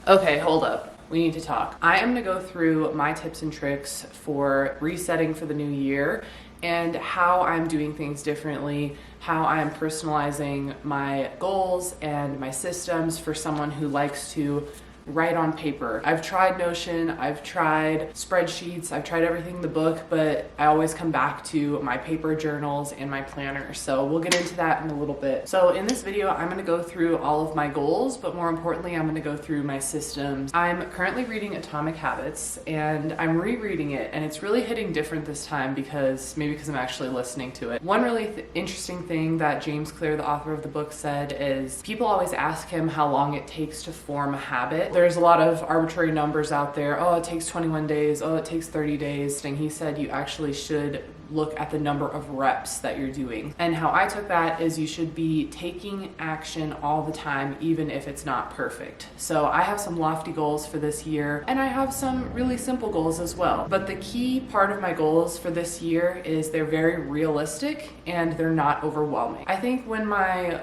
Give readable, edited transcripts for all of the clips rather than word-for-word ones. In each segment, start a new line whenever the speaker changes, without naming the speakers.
Okay, hold up. We need to talk. I am gonna go through my tips and tricks for resetting for the new year and how I'm doing things differently, how I'm personalizing my goals and my systems for someone who likes to write on paper. I've tried Notion, I've tried spreadsheets, I've tried everything in the book, but I always come back to my paper journals and my planner. So we'll get into that in a little bit. So in this video, I'm gonna go through all of my goals, but more importantly, I'm gonna go through my systems. I'm currently reading Atomic Habits and I'm rereading it, and it's really hitting different this time because I'm actually listening to it. One really interesting thing that James Clear, the author of the book, said is people always ask him how long it takes to form a habit. There's a lot of arbitrary numbers out there. Oh, it takes 21 days. Oh, it takes 30 days. And he said you actually should look at the number of reps that you're doing. And how I took that is you should be taking action all the time, even if it's not perfect. So I have some lofty goals for this year, and I have some really simple goals as well. But the key part of my goals for this year is they're very realistic and they're not overwhelming. I think when my,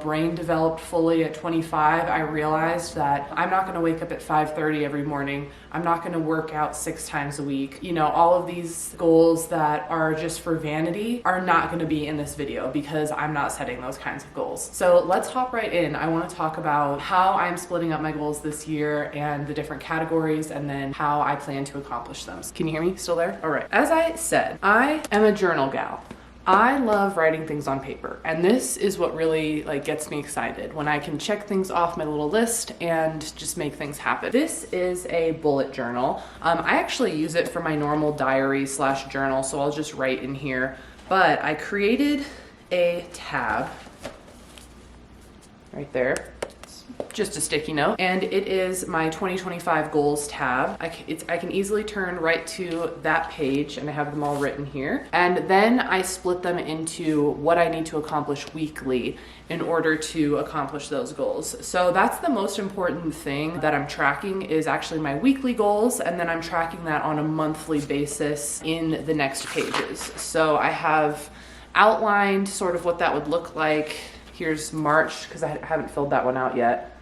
brain developed fully at 25, I realized that I'm not gonna wake up at 5:30 every morning. I'm not gonna work out 6 times a week. All of these goals that are just for vanity are not gonna be in this video because I'm not setting those kinds of goals. So let's hop right in. I wanna talk about how I'm splitting up my goals this year and the different categories, and then how I plan to accomplish them. Can you hear me still there? All right. As I said, I am a journal gal. I love writing things on paper, and this is what really gets me excited, when I can check things off my little list and just make things happen. This is a bullet journal. I actually use it for my normal diary / journal, so I'll just write in here, but I created a tab right there. Just a sticky note, and it is my 2025 goals tab. I can easily turn right to that page, and I have them all written here. And then I split them into what I need to accomplish weekly in order to accomplish those goals. So that's the most important thing that I'm tracking, is actually my weekly goals, and then I'm tracking that on a monthly basis in the next pages. So I have outlined sort of what that would look like. Here's March, because I haven't filled that one out yet.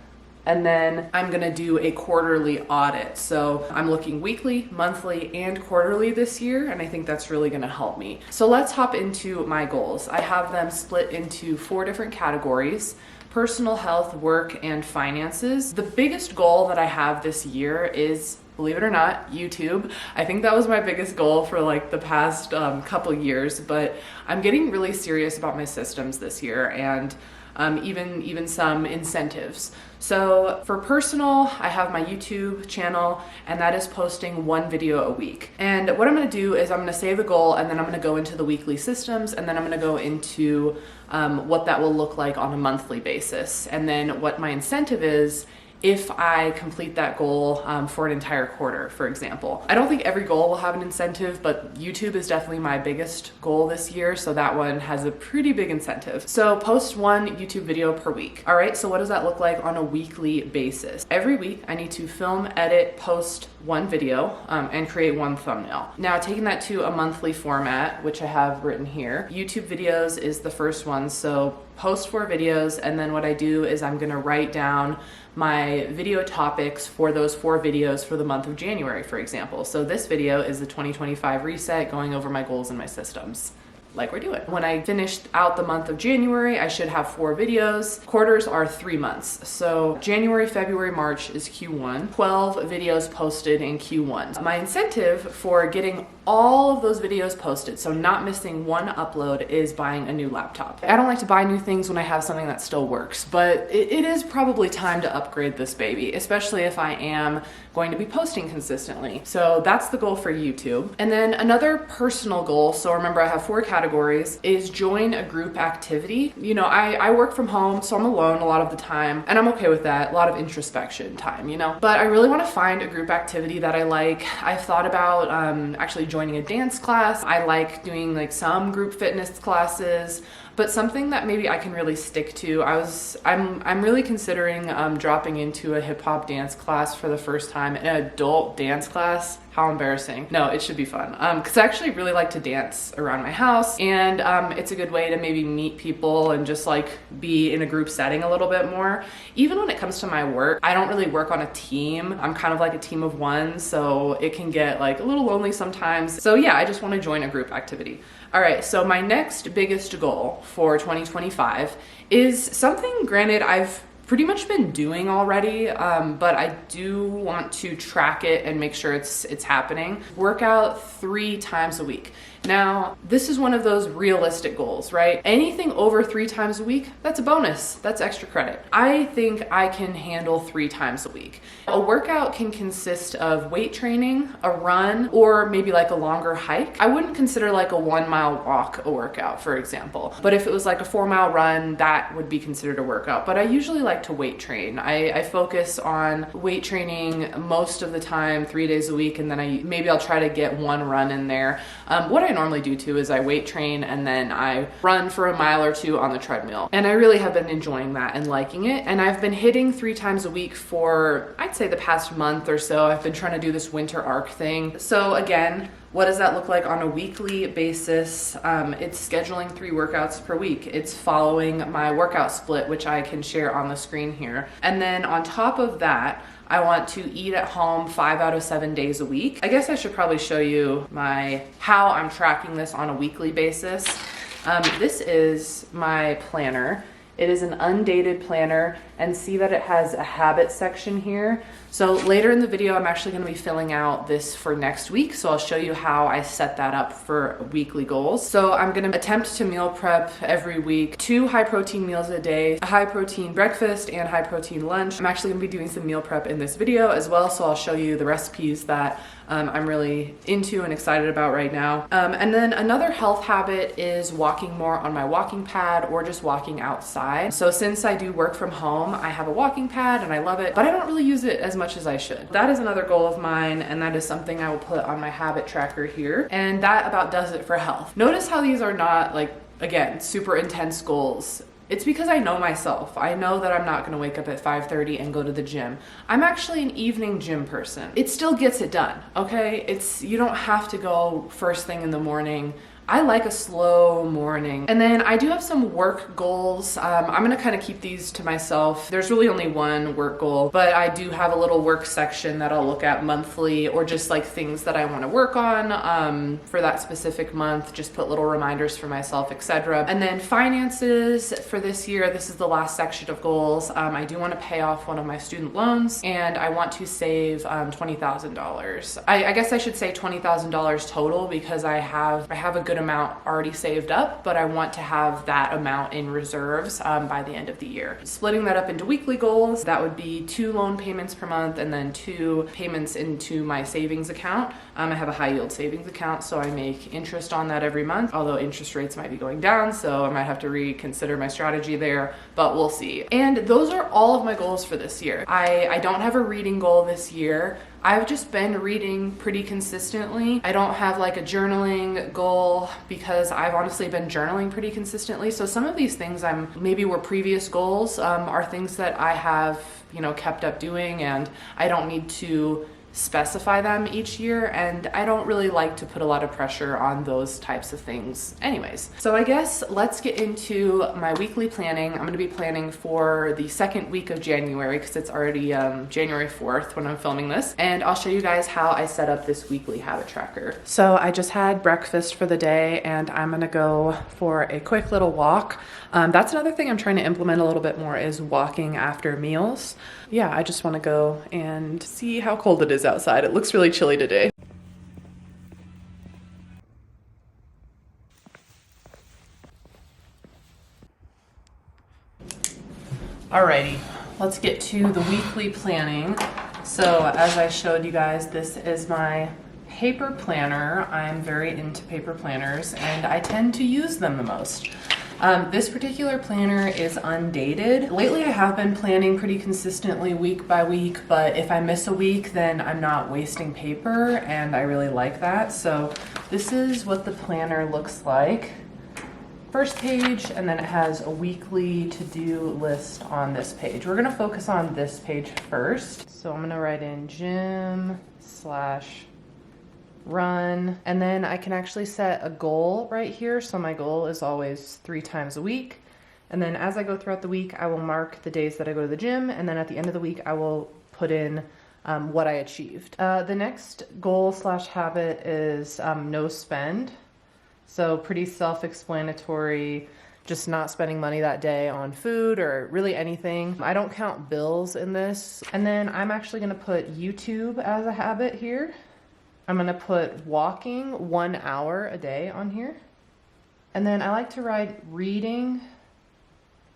And then I'm gonna do a quarterly audit. So I'm looking weekly, monthly, and quarterly this year, and I think that's really gonna help me. So let's hop into my goals. I have them split into 4 different categories: personal health, work, and finances. The biggest goal that I have this year is, believe it or not, YouTube. I think that was my biggest goal for the past couple years, but I'm getting really serious about my systems this year, and even some incentives. So for personal, I have my YouTube channel, and that is posting 1 video a week. And what I'm gonna do is I'm gonna save the goal, and then I'm gonna go into the weekly systems, and then I'm gonna go into what that will look like on a monthly basis. And then what my incentive is if I complete that goal for an entire quarter, for example. I don't think every goal will have an incentive, but YouTube is definitely my biggest goal this year, so that one has a pretty big incentive. So post 1 YouTube video per week. All right, so what does that look like on a weekly basis? Every week, I need to film, edit, post 1 video, and create 1 thumbnail. Now, taking that to a monthly format, which I have written here, YouTube videos is the first one, so post 4 videos, and then what I do is I'm gonna write down my video topics for those 4 videos for the month of January, for example. So this video is the 2025 reset, going over my goals and my systems, like we're doing. When I finished out the month of January, I should have 4 videos. Quarters are 3 months. So January, February, March is Q1, 12 videos posted in Q1. My incentive for getting all of those videos posted, so not missing 1 upload, is buying a new laptop. I don't like to buy new things when I have something that still works, but it is probably time to upgrade this baby, especially if I am going to be posting consistently. So that's the goal for YouTube. And then another personal goal, so remember I have 4 categories, is join a group activity. I work from home, so I'm alone a lot of the time, and I'm okay with that, a lot of introspection time, But I really wanna find a group activity that I like. I've thought about actually joining a dance class. I like doing some group fitness classes. But something that maybe I can really stick to, I'm really considering dropping into a hip hop dance class for the first time, an adult dance class. How embarrassing. No, it should be fun. Because I actually really like to dance around my house, and it's a good way to maybe meet people and just like be in a group setting a little bit more. Even when it comes to my work, I don't really work on a team. I'm kind of like a team of one, so it can get like a little lonely sometimes. So yeah, I just want to join a group activity. All right, so my next biggest goal for 2025 is something, granted, I've pretty much been doing already, but I do want to track it and make sure it's happening. Workout 3 times a week. Now, this is one of those realistic goals, right? Anything over 3 times a week, that's a bonus. That's extra credit. I think I can handle 3 times a week. A workout can consist of weight training, a run, or maybe like a longer hike. I wouldn't consider like a 1-mile walk a workout, for example. But if it was like a 4-mile run, that would be considered a workout. But I usually like to weight train. I focus on weight training most of the time, 3 days a week, and then maybe I'll try to get 1 run in there. What I normally do too is I weight train and then I run for a mile or 2 on the treadmill. And I really have been enjoying that and liking it. And I've been hitting 3 times a week for, I'd say, the past month or so. I've been trying to do this winter arc thing. So again, what does that look like on a weekly basis? It's scheduling 3 workouts per week. It's following my workout split, which I can share on the screen here. And then on top of that, I want to eat at home 5 out of 7 days a week. I guess I should probably show you how I'm tracking this on a weekly basis. This is my planner. It is an undated planner, and see that it has a habit section here. So later in the video, I'm actually gonna be filling out this for next week. So I'll show you how I set that up for weekly goals. So I'm gonna attempt to meal prep every week, 2 high protein meals a day, a high protein breakfast and high protein lunch. I'm actually gonna be doing some meal prep in this video as well. So I'll show you the recipes that I'm really into and excited about right now. And then another health habit is walking more on my walking pad or just walking outside. So since I do work from home, I have a walking pad and I love it, but I don't really use it as much as I should. That is another goal of mine, and that is something I will put on my habit tracker here. And that about does it for health. Notice how these are not like, again, super intense goals. It's because I know myself. I know that I'm not gonna wake up at 5:30 and go to the gym. I'm actually an evening gym person. It still gets it done, okay? You don't have to go first thing in the morning. I like a slow morning. And then I do have some work goals. I'm gonna kind of keep these to myself. There's really only one work goal, but I do have a little work section that I'll look at monthly, or just like things that I wanna work on for that specific month, just put little reminders for myself, etc. And then finances for this year, this is the last section of goals. I do wanna pay off one of my student loans, and I want to save $20,000. I guess I should say $20,000 total, because I have a good amount already saved up, but I want to have that amount in reserves by the end of the year. Splitting that up into weekly goals, that would be 2 loan payments per month and then 2 payments into my savings account. I have a high yield savings account, so I make interest on that every month, although interest rates might be going down, so I might have to reconsider my strategy there, but we'll see. And those are all of my goals for this year. I don't have a reading goal this year. I've just been reading pretty consistently. I don't have like a journaling goal, because I've honestly been journaling pretty consistently. So some of these things maybe were previous goals, are things that I have, kept up doing, and I don't need to specify them each year, and I don't really like to put a lot of pressure on those types of things anyways. So I guess let's get into my weekly planning. I'm gonna be planning for the 2nd week of January, because it's already January 4th when I'm filming this, and I'll show you guys how I set up this weekly habit tracker. So I just had breakfast for the day, and I'm gonna go for a quick little walk. That's another thing I'm trying to implement a little bit more, is walking after meals. Yeah, I just want to go and see how cold it is outside. It looks really chilly today. Alrighty, let's get to the weekly planning. So as I showed you guys, this is my paper planner. I'm very into paper planners, and I tend to use them the most. This particular planner is undated. Lately I have been planning pretty consistently week by week, but if I miss a week, then I'm not wasting paper, and I really like that. So this is what the planner looks like. first page, and then it has a weekly to-do list on this page. We're gonna focus on this page first. So I'm gonna write in gym/run, and then I can actually set a goal right here. So my goal is always 3 times a week. And then as I go throughout the week, I will mark the days that I go to the gym, and then at the end of the week, I will put in what I achieved. The next goal/habit is no spend. So pretty self-explanatory, just not spending money that day on food or really anything. I don't count bills in this. And then I'm actually gonna put YouTube as a habit here. I'm gonna put walking 1 hour a day on here. And then I like to write reading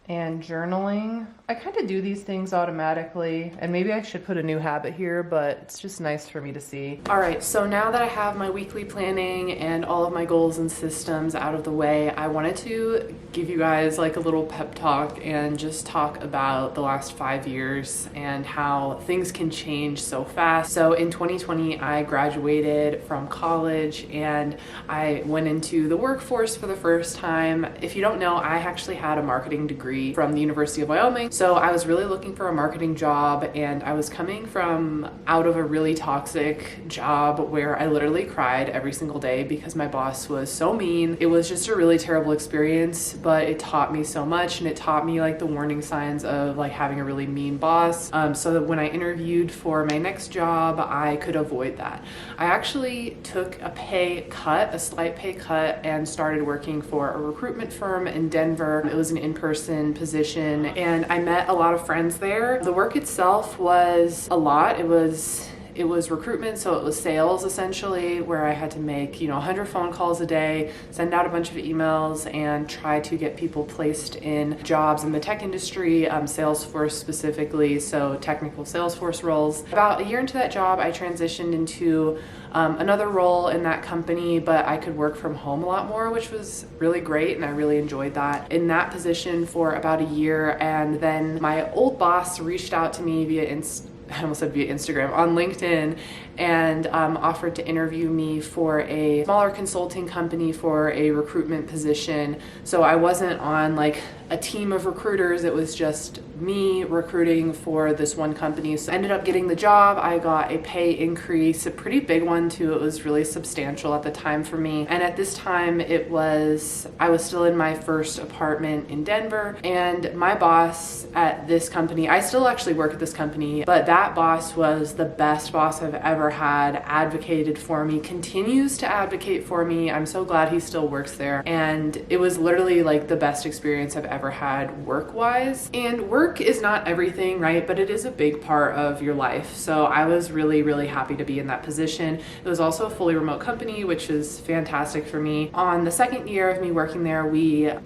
and journaling. I kind of do these things automatically, and maybe I should put a new habit here, but it's just nice for me to see. All right, so now that I have my weekly planning and all of my goals and systems out of the way, I wanted to give you guys like a little pep talk and just talk about the last 5 years and how things can change so fast. So in 2020, I graduated from college and I went into the workforce for the first time. If you don't know, I actually had a marketing degree from the University of Wyoming. So I was really looking for a marketing job, and I was coming from out of a really toxic job where I literally cried every single day because my boss was so mean. It was just a really terrible experience, but it taught me so much, and it taught me like the warning signs of like having a really mean boss, so that when I interviewed for my next job, I could avoid that. I actually took a pay cut, a slight pay cut, and started working for a recruitment firm in Denver. It was an in-person position, and I met a lot of friends there. The work itself was a lot. It was recruitment, so it was sales essentially, where I had to make 100 phone calls a day, send out a bunch of emails, and try to get people placed in jobs in the tech industry, Salesforce specifically, so technical Salesforce roles. About a year into that job, I transitioned into another role in that company, but I could work from home a lot more, which was really great, and I really enjoyed that in that position for about a year. And then my old boss reached out to me via Instagram, on LinkedIn, and offered to interview me for a smaller consulting company for a recruitment position. So I wasn't on like a team of recruiters, it was just me recruiting for this one company. So I ended up getting the job. I got a pay increase, a pretty big one too. It was really substantial at the time for me. And at this time I was still in my first apartment in Denver, and my boss at this company, I still actually work at this company, but that boss was the best boss I've ever had, advocated for me, continues to advocate for me. I'm so glad he still works there. And it was literally like the best experience I've ever had work-wise. And work is not everything, right? But it is a big part of your life. So I was really, really happy to be in that position. It was also a fully remote company, which is fantastic for me. On the second year of me working there,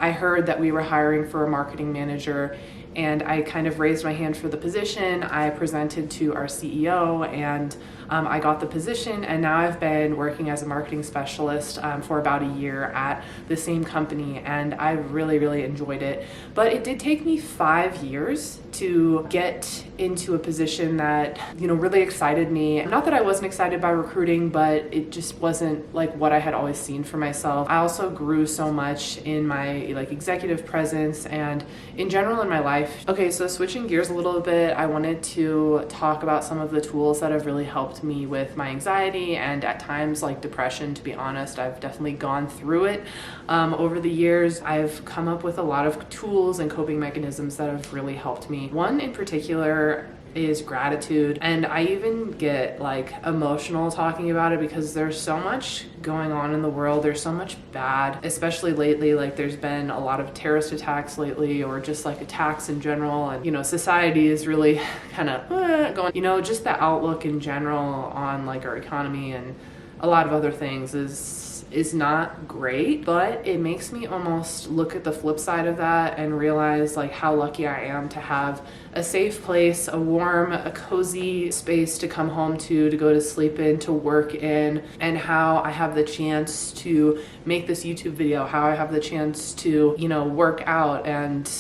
I heard that we were hiring for a marketing manager, and I kind of raised my hand for the position. I presented to our CEO, and I got the position, and now I've been working as a marketing specialist for about a year at the same company, and I really, really enjoyed it. But it did take me 5 years to get into a position that, really excited me. Not that I wasn't excited by recruiting, but it just wasn't like what I had always seen for myself. I also grew so much in my executive presence and in general in my life. Okay, so switching gears a little bit, I wanted to talk about some of the tools that have really helped me with my anxiety and at times like depression. To be honest, I've definitely gone through it over the years. I've come up with a lot of tools and coping mechanisms that have really helped me. One in particular is gratitude, and I even get like emotional talking about it because there's so much going on in the world. There's so much bad, especially lately. Like there's been a lot of terrorist attacks lately, or just like attacks in general, and society is really kind of going, just the outlook in general on like our economy and a lot of other things is not great. But it makes me almost look at the flip side of that and realize like how lucky I am to have a safe place, a warm, a cozy space to come home to go to sleep in, to work in, and how I have the chance to make this YouTube video, how I have the chance to, work out, and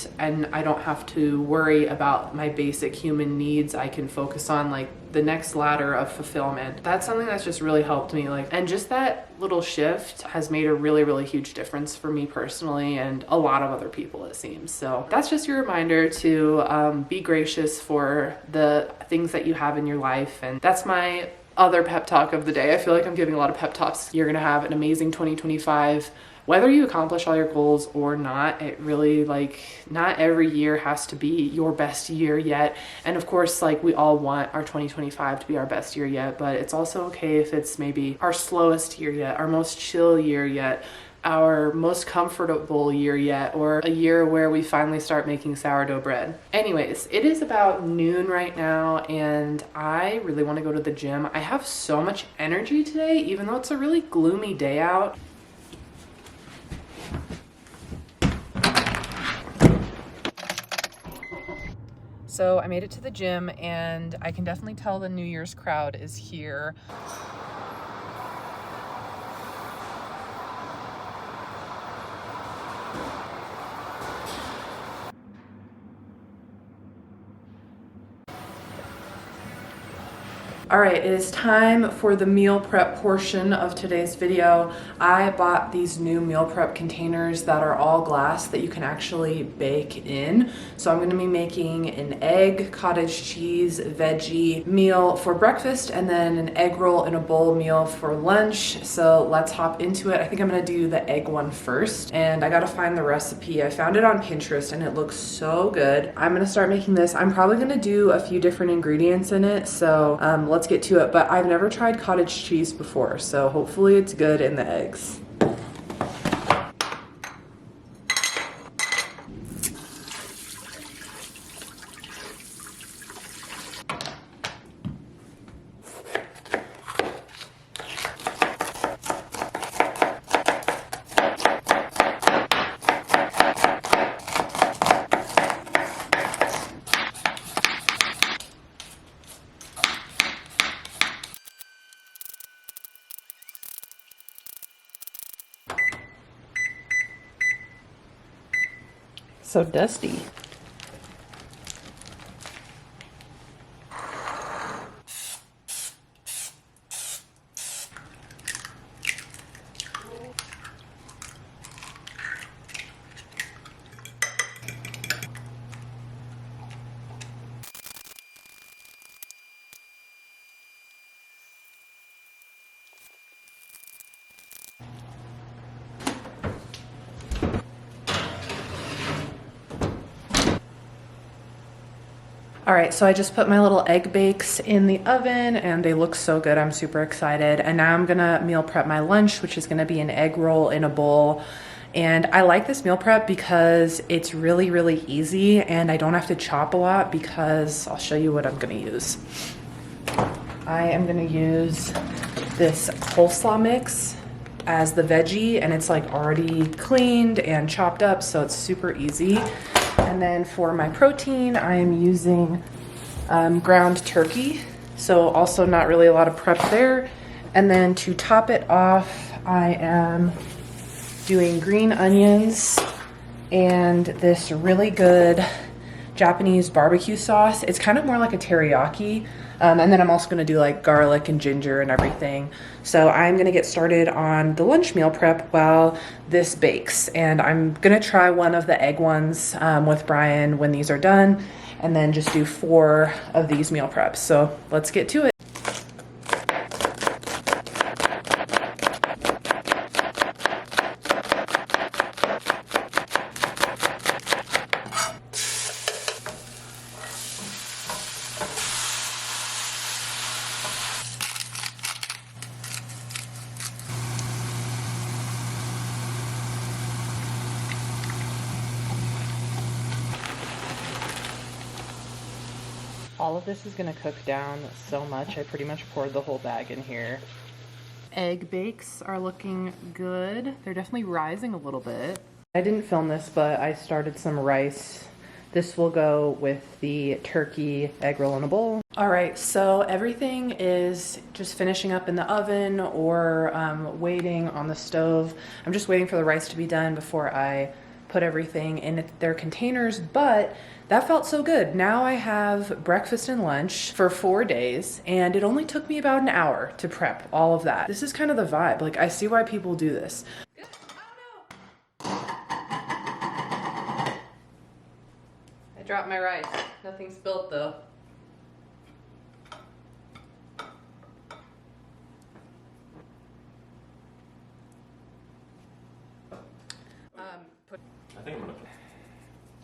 I don't have to worry about my basic human needs. I can focus on like the next ladder of fulfillment. That's something that's just really helped me me. And just that little shift has made a really, really huge difference for me personally and a lot of other people, it seems. So that's just your reminder to be gracious for the things that you have in your life. And that's my other pep talk of the day. I feel like I'm giving a lot of pep talks. You're gonna have an amazing 2025. Whether you accomplish all your goals or not, it really, not every year has to be your best year yet. And of course, we all want our 2025 to be our best year yet, but it's also okay if it's maybe our slowest year yet, our most chill year yet, our most comfortable year yet, or a year where we finally start making sourdough bread. Anyways, it is about noon right now and I really want to go to the gym. I have so much energy today, even though it's a really gloomy day out. So I made it to the gym and I can definitely tell the New Year's crowd is here. All right, it is time for the meal prep portion of today's video. I bought these new meal prep containers that are all glass that you can actually bake in. So I'm gonna be making an egg, cottage cheese, veggie meal for breakfast, and then an egg roll in a bowl meal for lunch. So let's hop into it. I think I'm gonna do the egg one first, and I gotta find the recipe. I found it on Pinterest and it looks so good. I'm gonna start making this. I'm probably gonna do a few different ingredients in it, so let's get to it. But I've never tried cottage cheese before, so hopefully it's good in the eggs. So dusty. All right, so I just put my little egg bakes in the oven and they look so good. I'm super excited. And now I'm gonna meal prep my lunch, which is gonna be an egg roll in a bowl. And I like this meal prep because it's really, really easy and I don't have to chop a lot because I'll show you what I'm gonna use. I am gonna use this coleslaw mix as the veggie, and it's already cleaned and chopped up, so it's super easy. And then for my protein, I am using ground turkey, so also not really a lot of prep there. And then to top it off, I am doing green onions and this really good Japanese barbecue sauce. It's kind of more like a teriyaki. And then I'm also gonna do garlic and ginger and everything. So I'm gonna get started on the lunch meal prep while this bakes. And I'm gonna try one of the egg ones with Brian when these are done, and then just do 4 of these meal preps. So let's get to it. All of this is gonna cook down so much. I pretty much poured the whole bag in here. Egg bakes are looking good. They're definitely rising a little bit. I didn't film this, but I started some rice. This will go with the turkey egg roll in a bowl. All right, so everything is just finishing up in the oven or waiting on the stove. I'm just waiting for the rice to be done before I put everything in their containers, but that felt so good. Now I have breakfast and lunch for 4 days, and it only took me about an hour to prep all of that. This is kind of the vibe. Like, I see why people do this. I dropped my rice. Nothing spilled though.
I think I'm gonna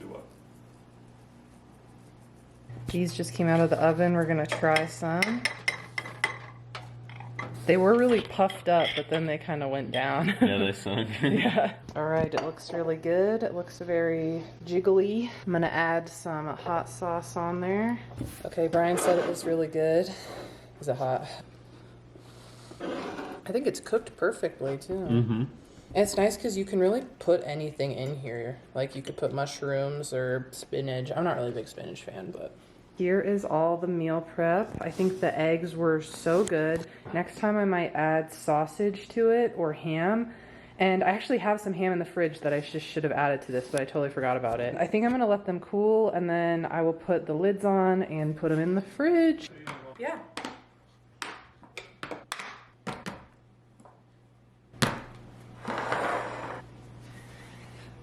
do what?
These just came out of the oven. We're gonna try some. They were really puffed up, but then they kind of went down.
Yeah, they sunk.
Yeah. All right, it looks really good. It looks very jiggly. I'm gonna add some hot sauce on there. Okay, Brian said it was really good. Is it hot? I think it's cooked perfectly too.
Mm-hmm.
And it's nice because you can really put anything in here. Like you could put mushrooms or spinach. I'm not really a big spinach fan, but. Here is all the meal prep. I think the eggs were so good. Next time I might add sausage to it or ham. And I actually have some ham in the fridge that I just should have added to this, but I totally forgot about it. I think I'm gonna let them cool and then I will put the lids on and put them in the fridge. Yeah.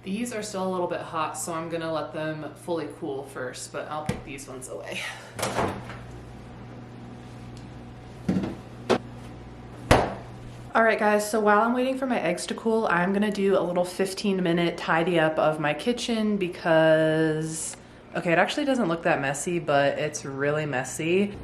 These are still a little bit hot, so I'm gonna let them fully cool first, but I'll put these ones away. All right guys, so while I'm waiting for my eggs to cool, I'm gonna do a little 15-minute tidy up of my kitchen because, okay, it actually doesn't look that messy, but it's really messy.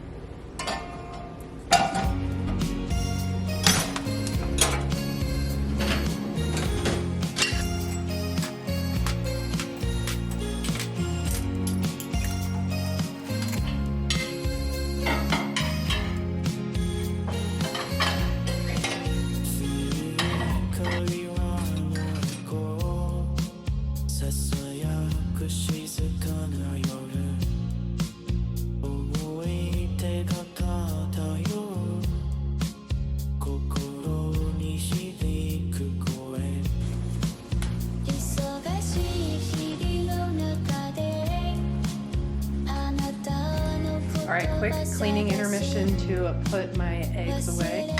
All right, quick cleaning intermission to put my eggs away.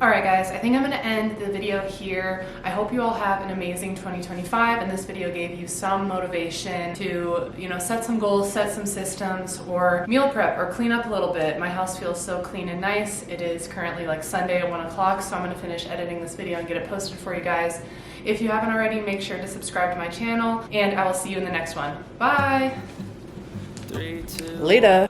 Alright guys, I think I'm going to end the video here. I hope you all have an amazing 2025 and this video gave you some motivation to, set some goals, set some systems, or meal prep or clean up a little bit. My house feels so clean and nice. It is currently like Sunday at 1 o'clock, so I'm going to finish editing this video and get it posted for you guys. If you haven't already, make sure to subscribe to my channel and I will see you in the next one. Bye! 3, 2, Later!